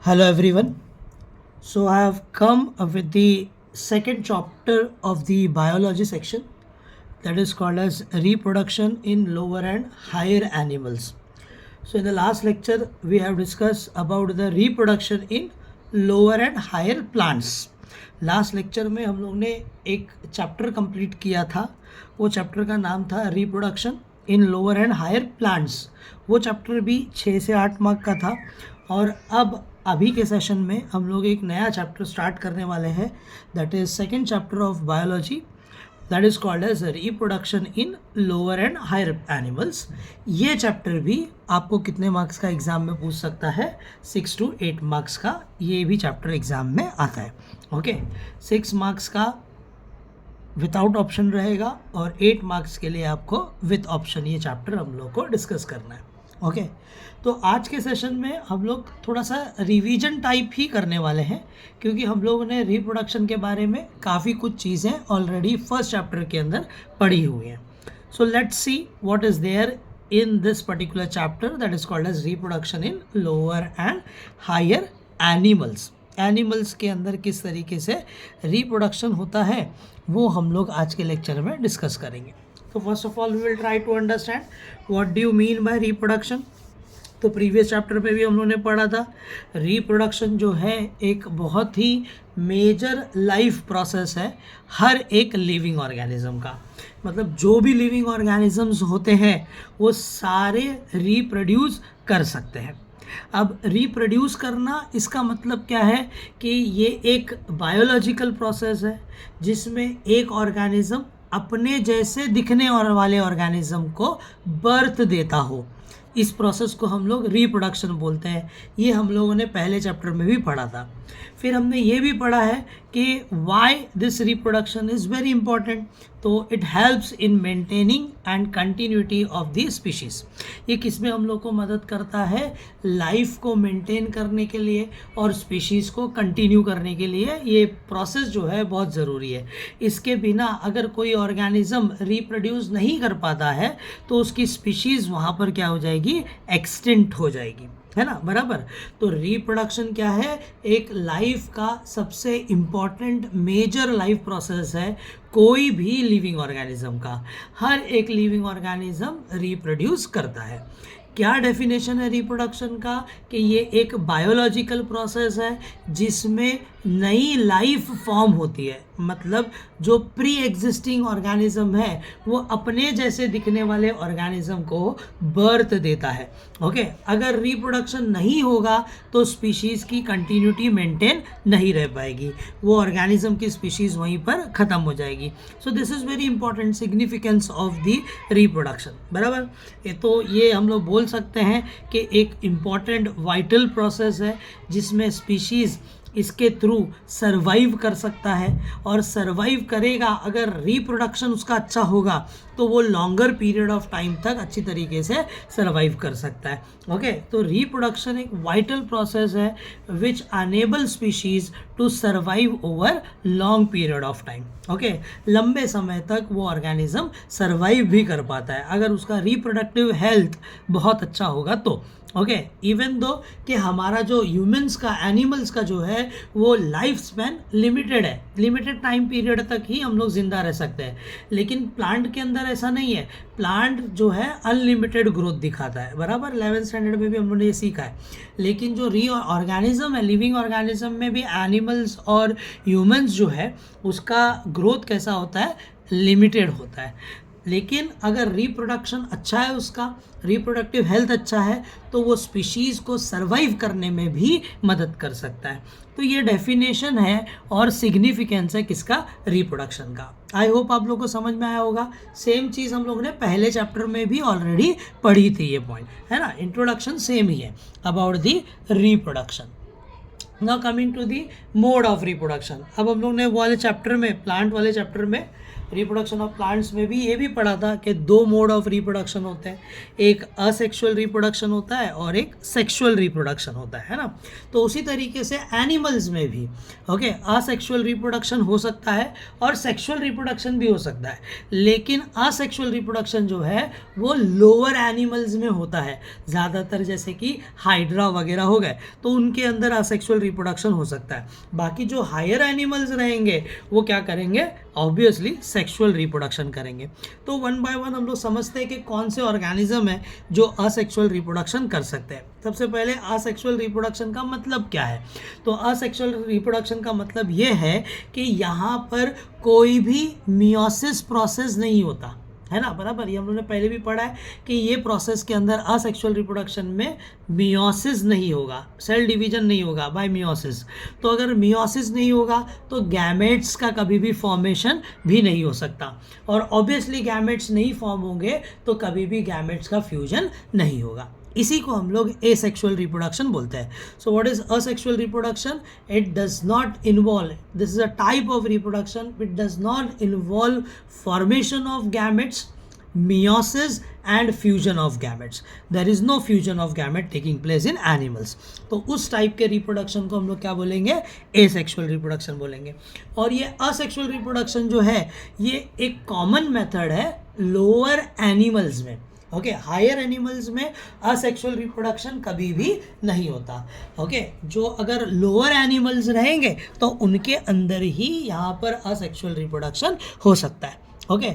Hello everyone. So I have come up with the second chapter of the biology section that is called as reproduction in lower and higher animals. So in the last lecture we have discussed about the reproduction in lower and higher plants. Last lecture में हम लोग ने एक chapter complete किया था. वो chapter का नाम था reproduction in lower and higher plants. वो चैप्टर भी 6 से 8 मार्क का था. और अब अभी के सेशन में हम लोग एक नया चैप्टर स्टार्ट करने वाले हैं, that is second chapter of biology, that is called as reproduction in lower and higher animals. ये चैप्टर भी आपको कितने मार्क्स का एग्ज़ाम में पूछ सकता है? 6 to 8 मार्क्स का ये भी चैप्टर एग्ज़ाम में आता है. ओके, 6 मार्क्स का विदाउट ऑप्शन रहेगा और 8 मार्क्स के लिए आपको विथ ऑप्शन ये चैप्टर हम लोग को डिस्कस करना है. ओके, तो आज के सेशन में हम लोग थोड़ा सा रिवीजन टाइप ही करने वाले हैं, क्योंकि हम लोगों ने रिप्रोडक्शन के बारे में काफ़ी कुछ चीज़ें ऑलरेडी फर्स्ट चैप्टर के अंदर पढ़ी हुई हैं. So let's see what is there in this particular chapter that is called as reproduction in lower and higher animals. Animals के अंदर किस तरीके से रिप्रोडक्शन होता है वो हम लोग आज के लेक्चर में डिस्कस करेंगे. तो first of all we will try to understand what do you mean by reproduction. तो प्रीवियस चैप्टर पे भी हम लोगों ने पढ़ा था, रिप्रोडक्शन जो है एक बहुत ही मेजर लाइफ प्रोसेस है हर एक लिविंग ऑर्गेनिज्म का. मतलब जो भी लिविंग ऑर्गेनिजम्स होते हैं वो सारे रिप्रोड्यूस कर सकते हैं. अब रिप्रोड्यूस करना इसका मतलब क्या है कि ये एक बायोलॉजिकल प्रोसेस है जिसमें एक ऑर्गेनिज्म अपने जैसे दिखने वाले ऑर्गेनिज्म को बर्थ देता हो. इस प्रोसेस को हम लोग रिप्रोडक्शन बोलते हैं. ये हम लोगों ने पहले चैप्टर में भी पढ़ा था. फिर हमने ये भी पढ़ा है कि why this reproduction is very important. तो it helps in maintaining and continuity of the species. ये किस में हम लोग को मदद करता है? लाइफ को मेंटेन करने के लिए और स्पीशीज़ को कंटिन्यू करने के लिए ये प्रोसेस जो है बहुत ज़रूरी है. इसके बिना अगर कोई ऑर्गेनिज्म रिप्रोड्यूस नहीं कर पाता है तो उसकी स्पीशीज़ वहाँ पर क्या हो जाएगी? एक्सटिंक्ट हो जाएगी, है ना, बराबर. तो रिप्रोडक्शन क्या है? एक लाइफ का सबसे इम्पॉर्टेंट मेजर लाइफ प्रोसेस है कोई भी लिविंग ऑर्गेनिज्म का. हर एक लिविंग ऑर्गेनिज्म रिप्रोड्यूस करता है. क्या डेफिनेशन है रिप्रोडक्शन का? कि ये एक बायोलॉजिकल प्रोसेस है जिसमें नई लाइफ फॉर्म होती है. मतलब जो प्री एग्जिस्टिंग ऑर्गेनिज्म है वो अपने जैसे दिखने वाले ऑर्गेनिज्म को बर्थ देता है. ओके, अगर रिप्रोडक्शन नहीं होगा तो स्पीशीज़ की कंटिन्यूटी मेंटेन नहीं रह पाएगी, वो ऑर्गेनिज्म की स्पीशीज़ वहीं पर ख़त्म हो जाएगी. So this is very important significance of the reproduction, बराबर. तो ये हम लोग बोल सकते हैं कि एक इम्पॉर्टेंट वाइटल प्रोसेस है जिसमें स्पीशीज़ इसके थ्रू सरवाइव कर सकता है. और सरवाइव करेगा अगर रिप्रोडक्शन उसका अच्छा होगा तो वो लॉन्गर पीरियड ऑफ टाइम तक अच्छी तरीके से सरवाइव कर सकता है. ओके, तो रिप्रोडक्शन एक वाइटल प्रोसेस है which enable species to survive over long period of time. Okay, लंबे समय तक वो ऑर्गेनिज्म सरवाइव भी कर पाता है अगर उसका रिप्रोडक्टिव हेल्थ बहुत अच्छा होगा तो. ओके, इवन दो कि हमारा जो ह्यूमंस का, एनिमल्स का जो है वो लाइफ स्पैन लिमिटेड है, लिमिटेड टाइम पीरियड तक ही हम लोग ज़िंदा रह सकते हैं. लेकिन प्लांट के अंदर ऐसा नहीं है. प्लांट जो है अनलिमिटेड ग्रोथ दिखाता है, बराबर. 11th स्टैंडर्ड में भी हम लोगों ने ये सीखा है. लेकिन जो ऑर्गेनिज्म है, लिविंग ऑर्गेनिज्म में भी एनिमल्स और ह्यूमंस जो है उसका ग्रोथ कैसा होता है? लिमिटेड होता है. लेकिन अगर रिप्रोडक्शन अच्छा है, उसका रिप्रोडक्टिव हेल्थ अच्छा है तो वो स्पीशीज़ को सरवाइव करने में भी मदद कर सकता है. तो ये डेफिनेशन है और सिग्निफिकेंस है किसका? रिप्रोडक्शन का. आई होप आप लोग को समझ में आया होगा. सेम चीज़ हम लोगों ने पहले चैप्टर में भी ऑलरेडी पढ़ी थी, ये पॉइंट है ना. इंट्रोडक्शन सेम ही है about the reproduction. Now coming to the mode of reproduction. अब हम लोग ने वाले चैप्टर में, प्लांट वाले चैप्टर में रिप्रोडक्शन ऑफ प्लांट्स में भी ये भी पढ़ा था कि दो मोड ऑफ रिप्रोडक्शन होते हैं, एक असेक्सुअल रिप्रोडक्शन होता है और एक सेक्सुअल रिप्रोडक्शन होता है ना। तो उसी तरीके से एनिमल्स में भी ओके असेक्सुअल रिप्रोडक्शन हो सकता है और सेक्सुअल रिप्रोडक्शन भी हो सकता है, लेकिन असेक्सुअल रिप्रोडक्शन जो है वो लोअर एनिमल्स में होता है ज़्यादातर, जैसे कि हाइड्रा वगैरह हो गए तो उनके अंदर असेक्सुअल रिप्रोडक्शन हो सकता है। बाकी जो हायर एनिमल्स रहेंगे वो क्या करेंगे, ऑब्वियसली सेक्सुअल रिप्रोडक्शन करेंगे। तो वन बाय वन हम लोग समझते हैं कि कौन से ऑर्गेनिज्म है जो असेक्सुअल रिप्रोडक्शन कर सकते हैं। सबसे पहले असेक्सुअल रिप्रोडक्शन का मतलब क्या है। तो असेक्सुअल रिप्रोडक्शन का मतलब ये है कि यहाँ पर कोई भी मियोसिस प्रोसेस नहीं होता है ना, बराबर। ये हम लोगों ने पहले भी पढ़ा है कि ये प्रोसेस के अंदर असेक्सुअल रिप्रोडक्शन में मियोसिस नहीं होगा, सेल डिवीजन नहीं होगा बाय मियोसिस। तो अगर मियोसिस नहीं होगा तो गैमेट्स का कभी भी फॉर्मेशन भी नहीं हो सकता, और ऑब्वियसली गैमेट्स नहीं फॉर्म होंगे तो कभी भी गैमेट्स का फ्यूजन नहीं होगा। इसी को हम लोग एसेक्सुअल रिप्रोडक्शन बोलते हैं। So what is asexual reproduction? It does not involve, this is a type of reproduction, it does not involve formation of gametes, meiosis and fusion of gametes. There is no fusion of gamete taking place in animals. तो उस type के reproduction को हम लोग क्या बोलेंगे, asexual reproduction बोलेंगे। और ये असेक्सुअल रिप्रोडक्शन जो है ये एक कॉमन मेथड है लोअर एनिमल्स में। ओके हायर एनिमल्स में असेक्सुअल रिप्रोडक्शन कभी भी नहीं होता। ओके जो अगर लोअर एनिमल्स रहेंगे तो उनके अंदर ही यहाँ पर असेक्सुअल रिप्रोडक्शन हो सकता है। ओके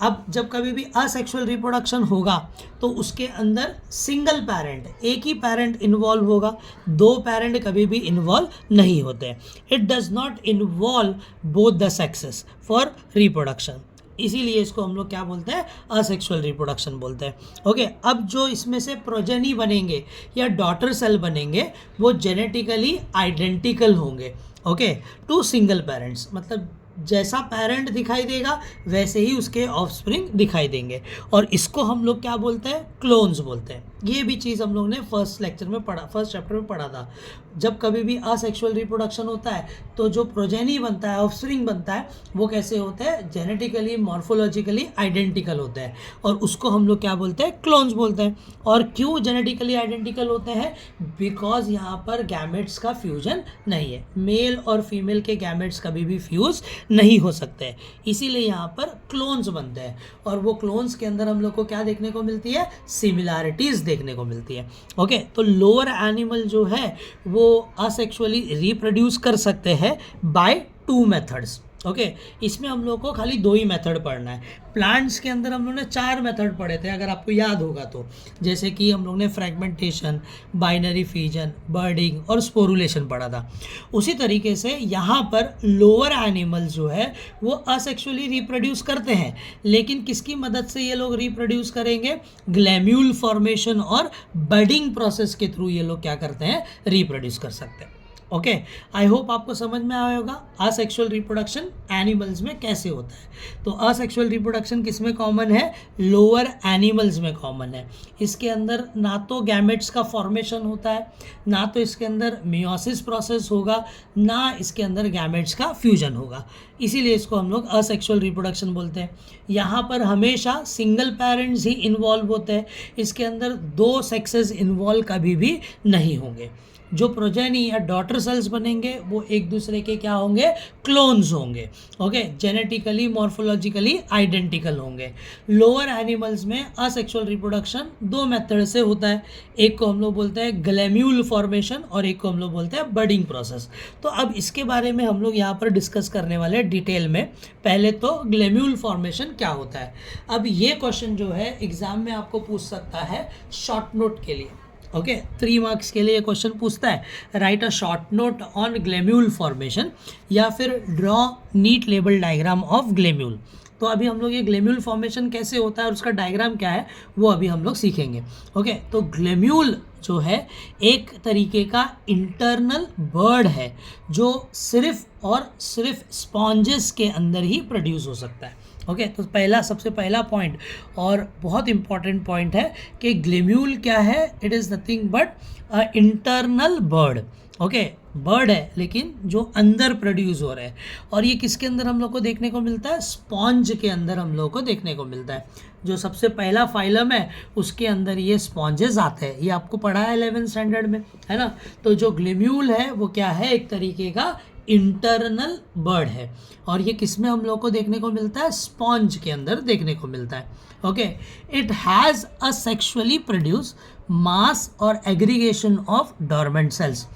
अब जब कभी भी असेक्सुअल रिप्रोडक्शन होगा तो उसके अंदर सिंगल पेरेंट, एक ही पेरेंट इन्वॉल्व होगा, दो पेरेंट कभी भी इन्वॉल्व नहीं होते। It does not involve both the sexes for reproduction, इसीलिए इसको हम लोग क्या बोलते हैं, असेक्सुअल रिप्रोडक्शन बोलते हैं। ओके अब जो इसमें से प्रोजेनी बनेंगे या डॉटर सेल बनेंगे वो जेनेटिकली आइडेंटिकल होंगे ओके टू सिंगल पेरेंट्स, मतलब जैसा पेरेंट दिखाई देगा वैसे ही उसके ऑफस्प्रिंग दिखाई देंगे, और इसको हम लोग क्या बोलते हैं, क्लोन्स बोलते हैं। ये भी चीज़ हम लोग ने फर्स्ट लेक्चर में पढ़ा, फर्स्ट चैप्टर में पढ़ा था। जब कभी भी असेक्सुअल रिप्रोडक्शन होता है तो जो प्रोजेनी बनता है, ऑफस्प्रिंग बनता है, वो कैसे होते हैं, जेनेटिकली मॉर्फोलॉजिकली आइडेंटिकल होते हैं, और उसको हम लोग क्या बोलते हैं, क्लोन्स बोलते हैं। और क्यों जेनेटिकली आइडेंटिकल होते हैं, बिकॉज यहाँ पर गैमेट्स का फ्यूजन नहीं है, मेल और फीमेल के गैमेट्स कभी भी फ्यूज नहीं हो सकते, इसीलिए यहाँ पर क्लोन्स बनते हैं। और वो क्लोन्स के अंदर हम लोग को क्या देखने को मिलती है, सिमिलैरिटीज देखने को मिलती है। ओके तो लोअर एनिमल जो है वो असेक्सुअली रिप्रोड्यूस कर सकते हैं बाय टू मेथड्स। ओके इसमें हम लोग को खाली दो ही मेथड पढ़ना है। प्लांट्स के अंदर हम लोग ने 4 मेथड पढ़े थे अगर आपको याद होगा तो, जैसे कि हम लोग ने फ्रेगमेंटेशन, बाइनरी फिजन, बर्डिंग और स्पोरुलेशन पढ़ा था। उसी तरीके से यहाँ पर लोअर एनिमल्स जो है वो असेक्सुअली रिप्रोड्यूस करते हैं, लेकिन किसकी मदद से ये लोग रिप्रोड्यूस करेंगे, ग्लैम्यूल फॉर्मेशन और बर्डिंग प्रोसेस के थ्रू ये लोग क्या करते हैं, रिप्रोड्यूस कर सकते हैं। ओके आई होप आपको समझ में आया होगा असेक्सुअल रिप्रोडक्शन एनिमल्स में कैसे होता है। तो असेक्सुअल रिप्रोडक्शन किस में कॉमन है, लोअर एनिमल्स में कॉमन है। इसके अंदर ना तो गैमेट्स का फॉर्मेशन होता है, ना तो इसके अंदर मियोसिस प्रोसेस होगा, ना इसके अंदर गैमेट्स का फ्यूजन होगा, इसीलिए इसको हम लोग असेक्सुअल रिप्रोडक्शन बोलते हैं। यहाँ पर हमेशा सिंगल पेरेंट्स ही इन्वॉल्व होते हैं, इसके अंदर दो सेक्सेस इन्वॉल्व कभी भी नहीं होंगे। जो प्रोजेनी या डॉटर सेल्स बनेंगे वो एक दूसरे के क्या होंगे, क्लोन्स होंगे। ओके जेनेटिकली मॉर्फोलॉजिकली आइडेंटिकल होंगे। लोअर एनिमल्स में असेक्सुअल रिप्रोडक्शन दो मेथड से होता है, एक को हम लोग बोलते हैं ग्लैम्यूल फॉर्मेशन और एक को हम लोग बोलते हैं बर्डिंग प्रोसेस। तो अब इसके बारे में हम लोग यहाँ पर डिस्कस करने वाले हैं डिटेल में। पहले तो ग्लैम्यूल फॉर्मेशन क्या होता है। अब ये क्वेश्चन जो है एग्जाम में आपको पूछ सकता है शॉर्ट नोट के लिए। ओके 3 मार्क्स के लिए क्वेश्चन पूछता है, write a short note on gemmule formation, या फिर draw neat label diagram of gemmule. तो अभी हम लोग ये ग्लैम्यूल फॉर्मेशन कैसे होता है और उसका डायग्राम क्या है वो अभी हम लोग सीखेंगे। ओके तो ग्लैम्यूल जो है एक तरीके का इंटरनल बर्ड है जो सिर्फ और सिर्फ स्पॉन्जेस के अंदर ही प्रोड्यूस हो सकता है। ओके तो सबसे पहला पॉइंट और बहुत इंपॉर्टेंट पॉइंट है कि ग्लेम्यूल क्या है, it is nothing but internal bird. Okay bird है लेकिन जो अंदर प्रोड्यूस हो रहा है, और ये किसके अंदर हम लोग को देखने को मिलता है, स्पॉन्ज के अंदर हम लोग को देखने को मिलता है। जो सबसे पहला फाइलम है उसके अंदर ये स्पॉन्जेस आते हैं, ये आपको पढ़ा है 11th स्टैंडर्ड में, है ना। तो जो ग्लेम्यूल है वो क्या है, एक तरीके का इंटरनल बर्ड है, और ये किस में हम लोग को देखने को मिलता है, स्पॉन्ज के अंदर देखने को मिलता है। Okay it has asexually produce mass और एग्रीगेशन ऑफ डोरमेंट सेल्स,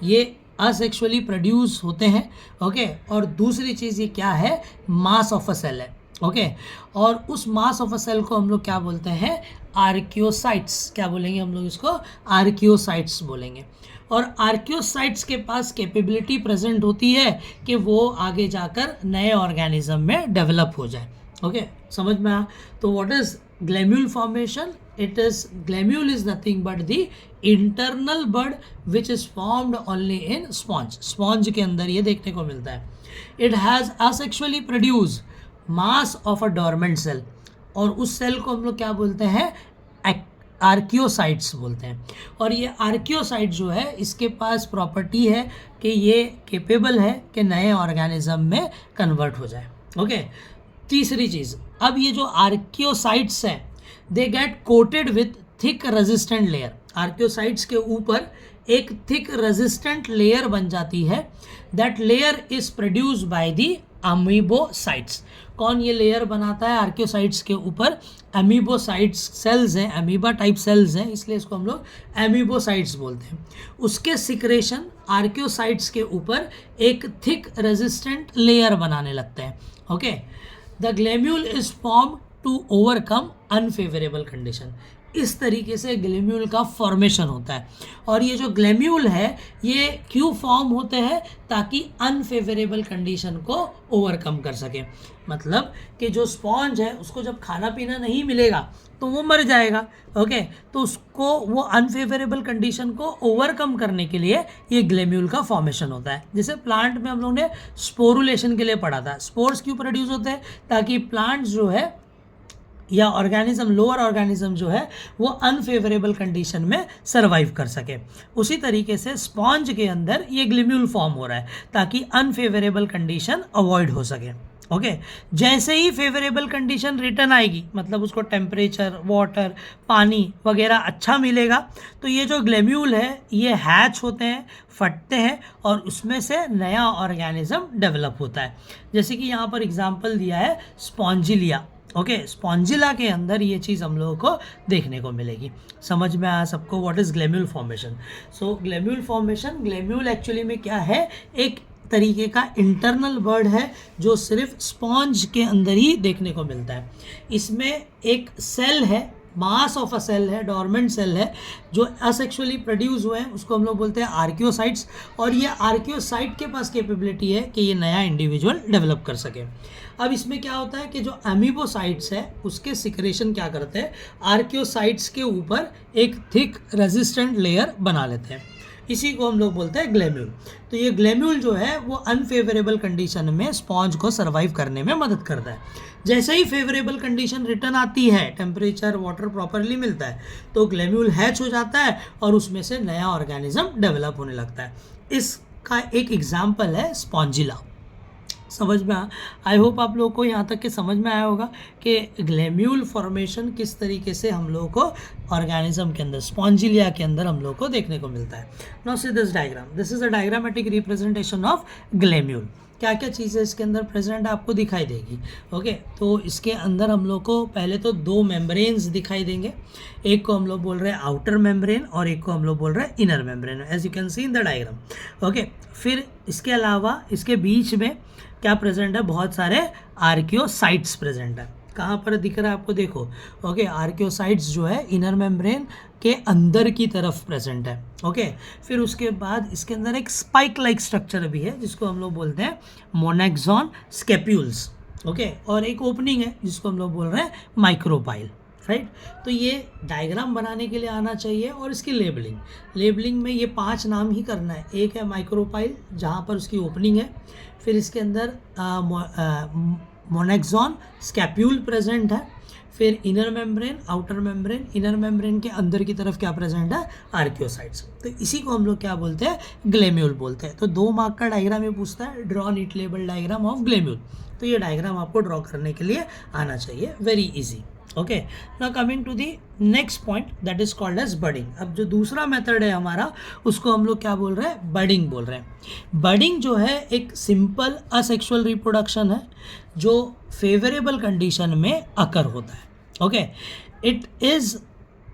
ये असेक्सुअली प्रोड्यूस होते हैं। ओके और दूसरी चीज़ ये क्या है, मास ऑफ अ सेल है। ओके और उस मास ऑफ अ सेल को हम लोग क्या बोलते हैं, आर्कियोसाइट्स, क्या बोलेंगे हम लोग इसको, आर्कियोसाइट्स बोलेंगे। और आर्कियोसाइट्स के पास कैपेबिलिटी प्रेजेंट होती है कि वो आगे जाकर नए ऑर्गेनिज्म में डेवलप हो जाए। ओके समझ में आया। तो what is gemmule formation, it is gemmule is nothing but the internal bird which is formed only in sponge, sponge के अंदर ये देखने को मिलता है। It has asexually produce mass of a dormant cell, और उस सेल को हम लोग क्या बोलते हैं, आर्कियोसाइट्स बोलते हैं। और ये आर्कियोसाइट जो है इसके पास प्रॉपर्टी है कि ये केपेबल है कि नए ऑर्गेनिज्म में कन्वर्ट हो जाए। ओके तीसरी चीज़, अब ये जो आर्कियोसाइट्स हैं they get coated with thick resistant layer, archaeocytes के ऊपर एक थिक रेजिस्टेंट लेयर बन जाती है। That layer is produce by the amoebocytes. कौन ये लेयर बनाता है आर्कियोसाइट्स के ऊपर, अमीबोसाइट्स सेल्स हैं, अमीबा टाइप सेल्स हैं, इसलिए इसको हम लोग अमीबोसाइट्स बोलते हैं। उसके सिक्रेशन आर्कियोसाइट्स के ऊपर एक थिक रेजिस्टेंट लेयर बनाने लगते हैं। Okay the gemmule is form to overcome unfavourable condition, इस तरीके से ग्लेम्यूल का फॉर्मेशन होता है। और ये जो ग्लेम्यूल है ये क्यों फॉर्म होते हैं, ताकि अनफेवरेबल कंडीशन को ओवरकम कर सके। मतलब कि जो स्पॉन्ज है उसको जब खाना पीना नहीं मिलेगा तो वो मर जाएगा। ओके तो उसको वो अनफेवरेबल कंडीशन को ओवरकम करने के लिए ये ग्लेम्यूल का फॉर्मेशन होता है। जैसे प्लांट में हम लोग ने स्पोरुलेशन के लिए पढ़ा था, स्पोर्स क्यों प्रोड्यूस होते हैं, ताकि प्लांट जो है या ऑर्गेनिज्म, लोअर ऑर्गेनिज्म जो है वो अनफेवरेबल कंडीशन में सर्वाइव कर सके। उसी तरीके से स्पॉन्ज के अंदर ये ग्लेम्यूल फॉर्म हो रहा है ताकि अनफेवरेबल कंडीशन अवॉइड हो सके। ओके जैसे ही फेवरेबल कंडीशन रिटर्न आएगी, मतलब उसको टेम्परेचर, वाटर, पानी वगैरह अच्छा मिलेगा, तो ये जो ग्लेम्यूल है ये हैच होते हैं, फटते हैं, और उसमें से नया ऑर्गेनिज्म डेवलप होता है। जैसे कि यहाँ पर एग्जांपल दिया है स्पॉन्जिलिया। ओके स्पॉन्जिला के अंदर ये चीज़ हम लोगों को देखने को मिलेगी। समझ में आया सबको what is gemmule formation. So gemmule formation, gemmule actually में क्या है, एक तरीके का इंटरनल बर्ड है जो सिर्फ स्पॉन्ज के अंदर ही देखने को मिलता है। इसमें एक सेल है, मास ऑफ अ सेल है, डोरमेंट सेल है, जो असेक्सुअली प्रोड्यूस हुए हैं, उसको हम लोग बोलते हैं आर्कियोसाइट्स। और ये आर्कियोसाइट के पास कैपेबिलिटी है कि ये नया इंडिविजुअल डेवलप कर सके। अब इसमें क्या होता है कि जो अमीबोसाइट्स है उसके सिक्रेशन क्या करते हैं, आर्कियोसाइट्स के ऊपर एक थिक रेजिस्टेंट लेयर बना लेते हैं, इसी को हम लोग बोलते हैं ग्लेम्यूल। तो ये ग्लेम्यूल जो है वो अनफेवरेबल कंडीशन में स्पॉन्ज को सर्वाइव करने में मदद करता है। जैसे ही फेवरेबल कंडीशन रिटर्न आती है, टेम्परेचर, वाटर प्रॉपरली मिलता है, तो ग्लेम्यूल हैच हो जाता है और उसमें से नया ऑर्गेनिज्म डेवलप होने लगता है। इसका एक एग्जाम्पल है स्पॉन्जिला। समझ में आई होप आप लोगों को यहाँ तक के समझ में आया होगा कि ग्लेम्यूल फॉर्मेशन किस तरीके से हम लोगों को ऑर्गेनिज्म के अंदर, स्पॉन्जिलिया के अंदर हम लोग को देखने को मिलता है। Now see this diagram, this is a diagrammatic representation of gemmule. क्या क्या चीज़ें इसके अंदर प्रेजेंट आपको दिखाई देगी। ओके तो इसके अंदर हम लोग को पहले तो दो मेम्ब्रेन्स दिखाई देंगे, एक को हम लोग बोल रहे हैं आउटर मेम्ब्रेन और एक को हम लोग बोल रहे हैं inner membrane, as you can see in the diagram. Okay फिर इसके अलावा इसके बीच में क्या प्रेजेंट है, बहुत सारे आर्कियोसाइट्स प्रेजेंट है। कहाँ पर दिख रहा है आपको, देखो। ओके आर्कियोसाइट्स जो है इनर मेम्ब्रेन के अंदर की तरफ प्रेजेंट है। ओके फिर उसके बाद इसके अंदर एक स्पाइक लाइक स्ट्रक्चर भी है जिसको हम लोग बोलते हैं मोनेक्सॉन स्केप्यूल्स। ओके और एक ओपनिंग है जिसको हम लोग बोल रहे हैं माइक्रोपाइल, राइट। तो ये डायग्राम बनाने के लिए आना चाहिए। और इसकी लेबलिंग में ये 5 नाम ही करना है। एक है माइक्रोपाइल जहाँ पर उसकी ओपनिंग है, फिर इसके अंदर मोनेक्सॉन, स्कैप्यूल प्रेजेंट है, फिर inner membrane, outer membrane, inner membrane के अंदर की तरफ क्या प्रेजेंट है, आर्कियोसाइट्स। तो इसी को हम लोग क्या बोलते हैं, ग्लेम्यूल बोलते हैं। तो 2 मार्क का डायग्राम ये पूछता है, draw neat label diagram of gemmule. तो ये डायग्राम आपको ड्रॉ करने के लिए आना चाहिए, very easy. Okay, now coming to the next point that is called as budding. अब जो दूसरा मेथड है हमारा, उसको हम लोग क्या बोल रहे हैं, बडिंग बोल रहे हैं। बडिंग जो है एक सिंपल असेक्सुअल रिप्रोडक्शन है जो फेवरेबल कंडीशन में अकर होता है। Okay, it is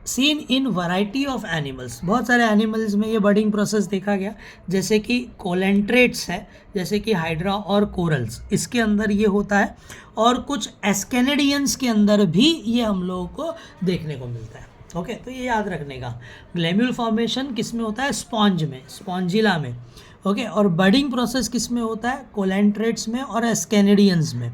seen in variety of animals. बहुत सारे एनिमल्स में ये बडिंग प्रोसेस देखा गया, जैसे कि कोलेंट्रेट्स है, जैसे कि हाइड्रा और कोरल्स, इसके अंदर ये होता है, और कुछ एस्केनेडियंस के अंदर भी ये हम लोगों को देखने को मिलता है। ओके, तो ये याद रखने का। ग्लेम्यूल फॉर्मेशन किस में होता है, स्पॉन्ज में, स्पॉन्जिला में। ओके, और बडिंग प्रोसेस किस में होता है, कोलेंट्रेट्स में और एस्केनेडियंस में।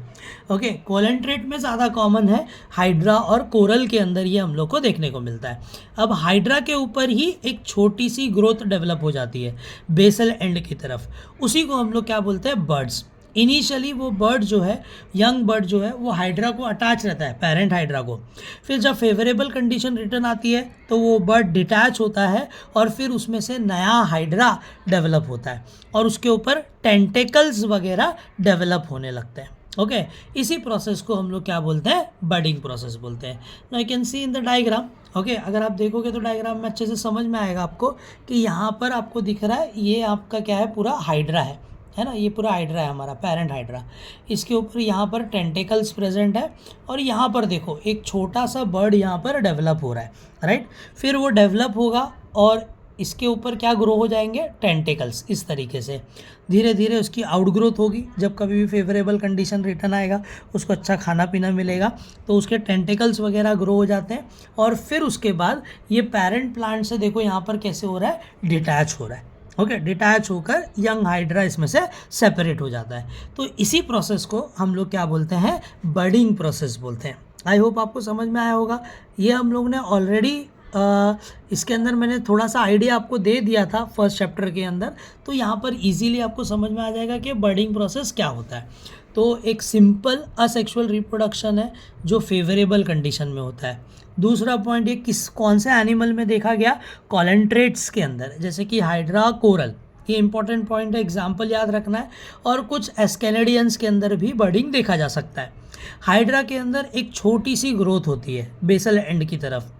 ओके, कोलेंट्रेट में ज़्यादा कॉमन है, हाइड्रा और कोरल के अंदर ये हम लोग को देखने को मिलता है। अब हाइड्रा के ऊपर ही एक छोटी सी ग्रोथ डेवलप हो जाती है बेसल एंड की तरफ, उसी को हम लोग क्या बोलते हैं, बर्ड्स। इनिशियली वो बर्ड जो है, यंग बर्ड जो है, वो हाइड्रा को अटैच रहता है, पेरेंट हाइड्रा को। फिर जब फेवरेबल कंडीशन रिटर्न आती है तो वो बर्ड डिटैच होता है और फिर उसमें से नया हाइड्रा डेवलप होता है और उसके ऊपर टेंटेकल्स वगैरह डेवलप होने लगते हैं। ओके, इसी प्रोसेस को हम लोग क्या बोलते हैं, बडिंग प्रोसेस बोलते हैं। Now you can see in the diagram. Okay, अगर आप देखोगे तो डायग्राम में अच्छे से समझ में आएगा आपको कि यहाँ पर आपको दिख रहा है, ये आपका क्या है, पूरा हाइड्रा है ना, ये पूरा हाइड्रा है हमारा, पेरेंट हाइड्रा। इसके ऊपर यहाँ पर टेंटेकल्स प्रेजेंट है और यहाँ पर देखो एक छोटा सा बर्ड यहाँ पर डेवलप हो रहा है, राइट। फिर वो डेवलप होगा और इसके ऊपर क्या ग्रो हो जाएंगे, टेंटेकल्स। इस तरीके से धीरे धीरे उसकी आउटग्रोथ होगी। जब कभी भी फेवरेबल कंडीशन रिटर्न आएगा, उसको अच्छा खाना पीना मिलेगा, तो उसके टेंटेकल्स वगैरह ग्रो हो जाते हैं और फिर उसके बाद ये पेरेंट प्लांट से देखो यहाँ पर कैसे हो रहा है, डिटैच हो रहा है। ओके, डिटैच होकर यंग हाइड्रा इसमें से सेपरेट हो जाता है। तो इसी प्रोसेस को हम लोग क्या बोलते हैं, बडिंग प्रोसेस बोलते हैं। आई होप आपको समझ में आया होगा। ये हम लोग ने ऑलरेडी इसके अंदर मैंने थोड़ा सा आइडिया आपको दे दिया था फर्स्ट चैप्टर के अंदर, तो यहाँ पर इजीली आपको समझ में आ जाएगा कि बडिंग प्रोसेस क्या होता है। तो एक सिंपल असेक्सुअल रिप्रोडक्शन है जो फेवरेबल कंडीशन में होता है। दूसरा पॉइंट, ये कौन से एनिमल में देखा गया, कोलेंट्रेट्स के अंदर, जैसे कि हाइड्रा, कोरल। ये इंपॉर्टेंट पॉइंट है, एग्जाम्पल याद रखना है। और कुछ एस्केनेडियंस के अंदर भी बडिंग देखा जा सकता है। हाइड्रा के अंदर एक छोटी सी ग्रोथ होती है बेसल एंड की तरफ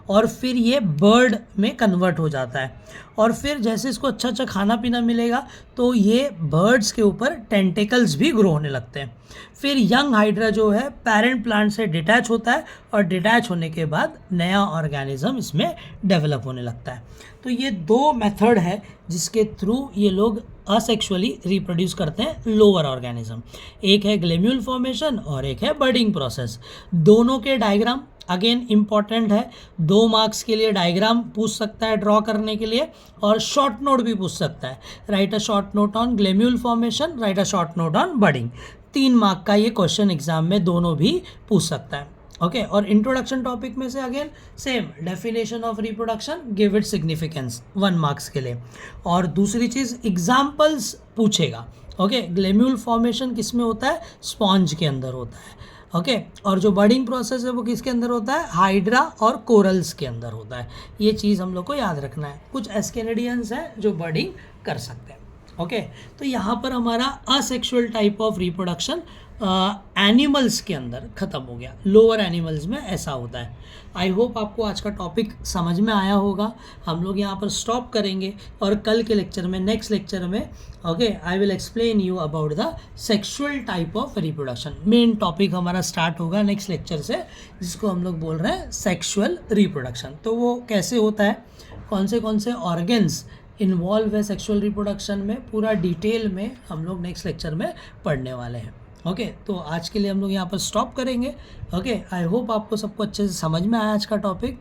और फिर ये बर्ड में कन्वर्ट हो जाता है और फिर जैसे इसको अच्छा अच्छा खाना पीना मिलेगा तो ये बर्ड्स के ऊपर टेंटेकल्स भी ग्रो होने लगते हैं। फिर यंग हाइड्रा जो है पेरेंट प्लांट से डिटैच होता है और डिटैच होने के बाद नया ऑर्गेनिज्म इसमें डेवलप होने लगता है। तो ये 2 मेथड है जिसके थ्रू ये लोग असेक्सुअली रिप्रोड्यूस करते हैं लोअर ऑर्गेनिज्म। एक है ग्लेम्यूल फॉर्मेशन और एक है बडिंग प्रोसेस। दोनों के डायग्राम अगेन इम्पॉर्टेंट है। 2 मार्क्स के लिए डायग्राम पूछ सकता है ड्रॉ करने के लिए और शॉर्ट नोट भी पूछ सकता है। Write a short note on gemmule formation, write a short note on budding. 3 mark का ये क्वेश्चन एग्जाम में दोनों भी पूछ सकता है। ओके, और इंट्रोडक्शन टॉपिक में से again same definition of reproduction, give it significance 1 marks के लिए। और दूसरी चीज़ एग्जाम्पल्स पूछेगा। ओके, ग्लेम्यूल फॉर्मेशन किस में होता है, स्पॉन्ज के अंदर होता है। ओके, और जो बडिंग प्रोसेस है वो किसके अंदर होता है, हाइड्रा और कोरल्स के अंदर होता है। ये चीज़ हम लोग को याद रखना है। कुछ एस्केनेडियंस हैं जो बडिंग कर सकते हैं। ओके, तो यहाँ पर हमारा asexual type of reproduction animals के अंदर ख़त्म हो गया। लोअर एनिमल्स में ऐसा होता है। आई होप आपको आज का टॉपिक समझ में आया होगा। हम लोग यहाँ पर स्टॉप करेंगे और कल के लेक्चर में, नेक्स्ट लेक्चर में, okay, I will explain you about the sexual type of reproduction. Main topic हमारा स्टार्ट होगा नेक्स्ट लेक्चर से, जिसको हम लोग बोल रहे हैं सेक्सुअल रिप्रोडक्शन। तो वो कैसे होता है, कौन से ऑर्गन्स इन्वॉल्व है सेक्सुअल रिप्रोडक्शन में, पूरा डिटेल में हम लोग नेक्स्ट लेक्चर में पढ़ने वाले हैं। ओके, तो आज के लिए हम लोग यहाँ पर स्टॉप करेंगे। ओके, आई होप आपको सबको अच्छे से समझ में आया आज का टॉपिक।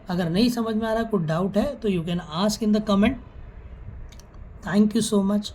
अगर नहीं समझ में आ रहा, कुछ डाउट है तो you can ask in the comment. Thank you so much.